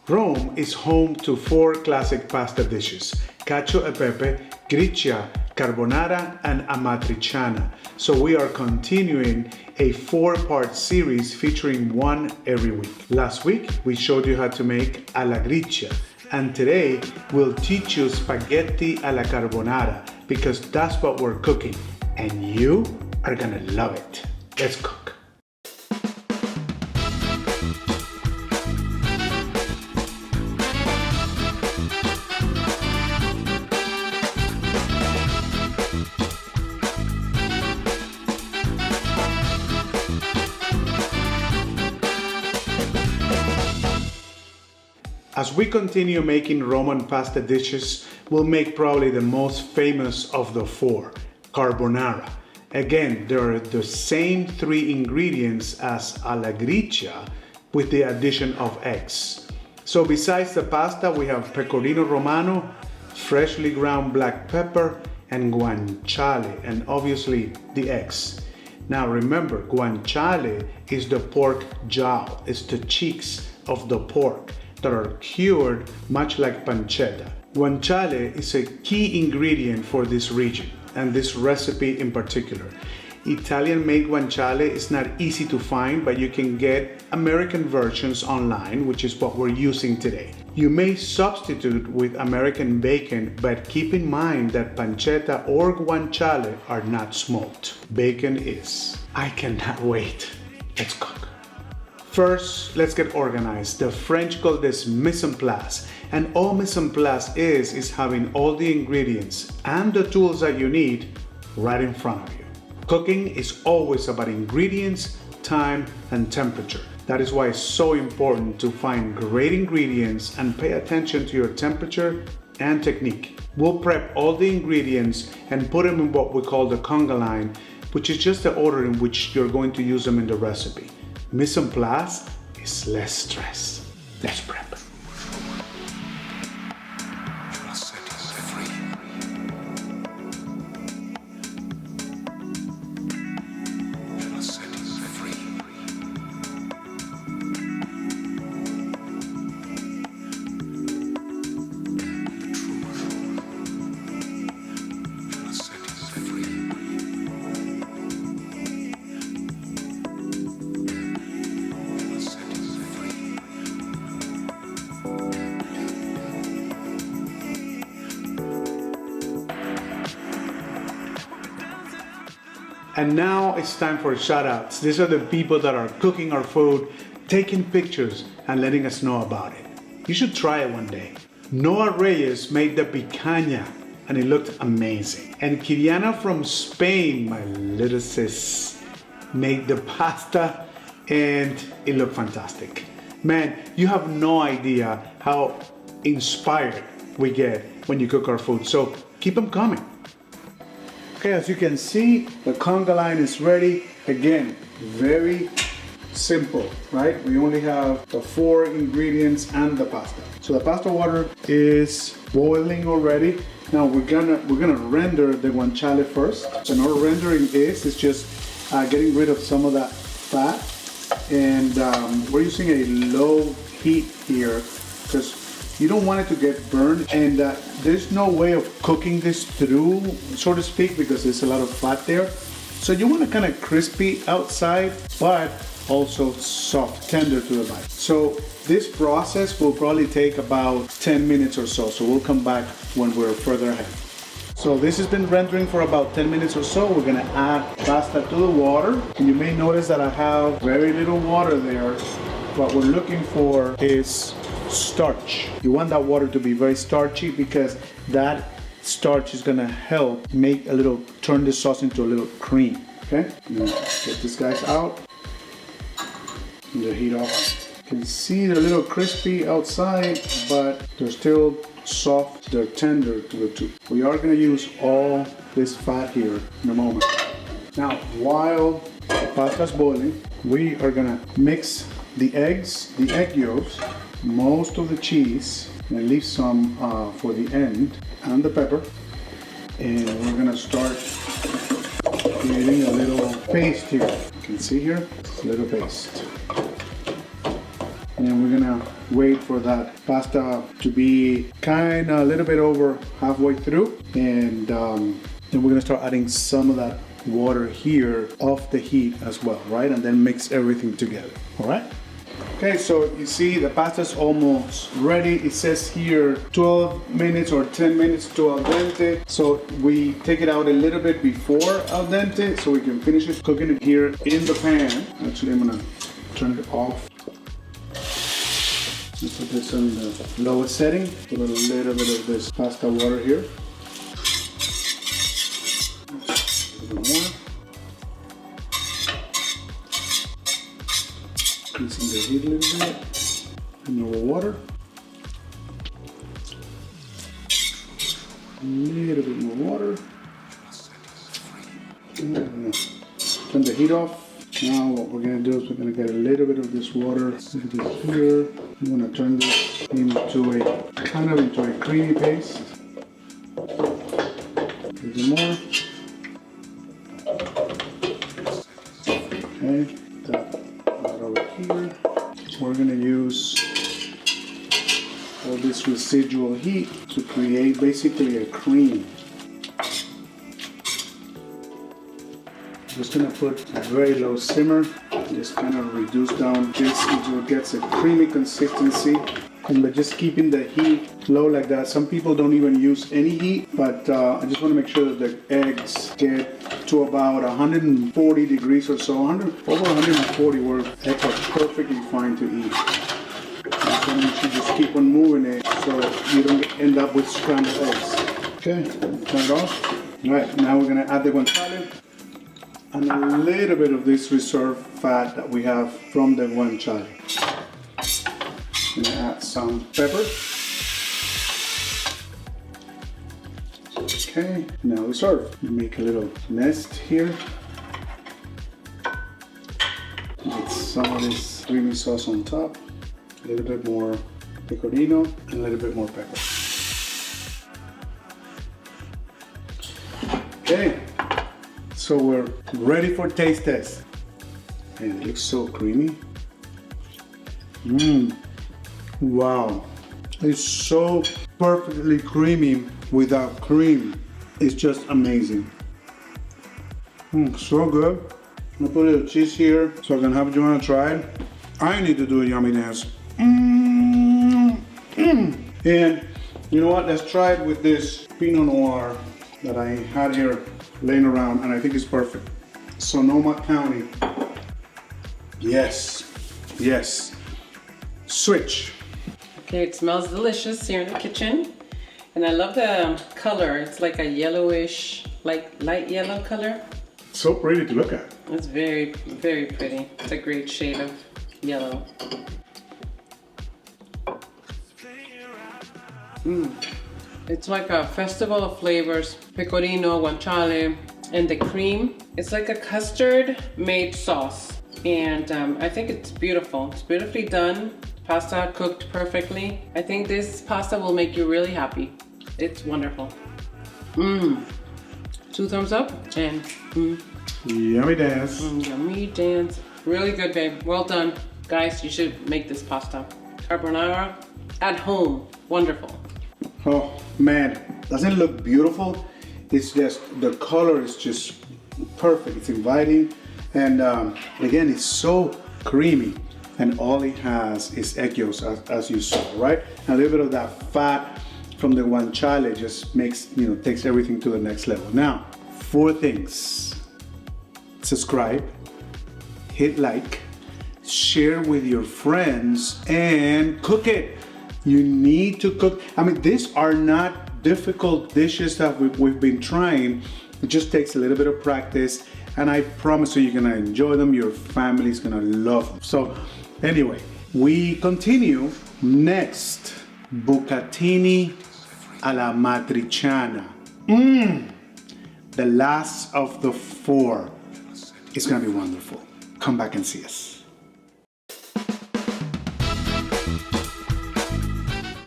Rome is home to 4 classic pasta dishes: cacio e pepe, gricia, carbonara, and amatriciana. So we are continuing a 4-part series featuring one every week. Last week, we showed you how to make alla gricia, and today we'll teach you spaghetti alla carbonara because that's what we're cooking, and you are gonna love it. Let's cook. As we continue making Roman pasta dishes, we'll make probably the most famous of the 4, carbonara. Again, there are the same 3 ingredients as alla gricia with the addition of eggs. So besides the pasta, we have Pecorino Romano, freshly ground black pepper, and guanciale, and obviously the eggs. Now remember, guanciale is the pork jowl, it's the cheeks of the pork that are cured much like pancetta. Guanciale is a key ingredient for this region and this recipe in particular. Italian-made guanciale is not easy to find, but you can get American versions online, which is what we're using today. You may substitute with American bacon, but keep in mind that pancetta or guanciale are not smoked. Bacon is. I cannot wait. Let's cook. First, let's get organized. The French call this mise en place, and all mise en place is having all the ingredients and the tools that you need right in front of you. Cooking is always about ingredients, time, and temperature. That is why it's so important to find great ingredients and pay attention to your temperature and technique. We'll prep all the ingredients and put them in what we call the conga line, which is just the order in which you're going to use them in the recipe. Mise en place is less stress. Let's prep. And now it's time for shout-outs. These are the people that are cooking our food, taking pictures, and letting us know about it. You should try it one day. Noah Reyes made the picanha, and it looked amazing. And Kiriana from Spain, my little sis, made the pasta, and it looked fantastic. Man, you have no idea how inspired we get when you cook our food, so keep them coming. Okay, as you can see, the conga line is ready. Again, very simple, right? We only have the 4 ingredients and the pasta. So the pasta water is boiling already. Now we're gonna render the guanciale first. And our rendering is just getting rid of some of that fat, and we're using a low heat here because you don't want it to get burned, and there's no way of cooking this through, so to speak, because there's a lot of fat there. So you want it kind of crispy outside, but also soft, tender to the bite. So this process will probably take about 10 minutes or so. So we'll come back when we're further ahead. So this has been rendering for about 10 minutes or so. We're gonna add pasta to the water. And you may notice that I have very little water there. What we're looking for is starch. You want that water to be very starchy because that starch is gonna help turn the sauce into a little cream. Okay, now get these guys out and the heat off. You can see they're a little crispy outside, but they're still soft, they're tender to the tooth. We are gonna use all this fat here in a moment. Now, while the pasta's boiling, we are gonna mix the eggs, the egg yolks, most of the cheese, and leave some for the end, and the pepper. And we're gonna start creating a little paste here. You can see here, a little paste. And we're gonna wait for that pasta to be kind of a little bit over halfway through. And then we're gonna start adding some of that water here off the heat as well, right? And then mix everything together, all right? Okay, so you see the pasta's almost ready. It says here 12 minutes or 10 minutes to al dente. So we take it out a little bit before al dente so we can finish it cooking it here in the pan. Actually, I'm gonna turn it off. Let's put this on the lowest setting. Put a little bit of this pasta water here. A little bit more. Increasing the heat a little bit. And more water. A little bit more water. Turn the heat off. Now what we're going to do is we're going to get a little bit of this water here. I'm going to turn this into a creamy paste. A little more. Okay, that over here. We're going to use all this residual heat to create basically a cream. Just gonna put a very low simmer, just kind of reduce down this until it gets a creamy consistency. And by just keeping the heat low like that, some people don't even use any heat, but I just want to make sure that the eggs get to about 140 degrees or so. Over 140 where eggs are perfectly fine to eat. Just want to make sure you just keep on moving it so you don't end up with scrambled eggs. Okay, turn it off. All right, now we're gonna add the guanciale. And a little bit of this reserved fat that we have from the guanciale. I'm gonna add some pepper. Okay, now we serve. Make a little nest here. Get some of this creamy sauce on top. A little bit more pecorino and a little bit more pepper. Okay. So we're ready for taste test. And it looks so creamy. Wow. It's so perfectly creamy without cream. It's just amazing. So good. I'm gonna put a little cheese here so I can have Joanna try it. I need to do a yummy dance. And you know what? Let's try it with this Pinot Noir that I had here laying around, and I think it's perfect. Sonoma County. Yes, yes. Switch. Okay, it smells delicious here in the kitchen. And I love the color. It's like a yellowish, like light yellow color. So pretty to look at. It's very, very pretty. It's a great shade of yellow. It's like a festival of flavors. Pecorino, guanciale, and the cream. It's like a custard made sauce. And I think it's beautiful. It's beautifully done. Pasta cooked perfectly. I think this pasta will make you really happy. It's wonderful. 2 thumbs up and Yummy dance. Yummy dance. Really good, babe. Well done. Guys, you should make this pasta. Carbonara at home. Wonderful. Oh man, doesn't it look beautiful? It's just, the color is just perfect. It's inviting. And again, it's so creamy. And all it has is egg yolks, as you saw, right? And a little bit of that fat from the guanciale just makes, takes everything to the next level. Now, 4 things. Subscribe, hit like, share with your friends, and cook it. You need to cook. I mean, these are not difficult dishes that we've been trying. It just takes a little bit of practice, and I promise you, you're gonna enjoy them. Your family's gonna love them. So anyway, we continue next. Bucatini alla matriciana. The last of the 4. It's gonna be wonderful. Come back and see us.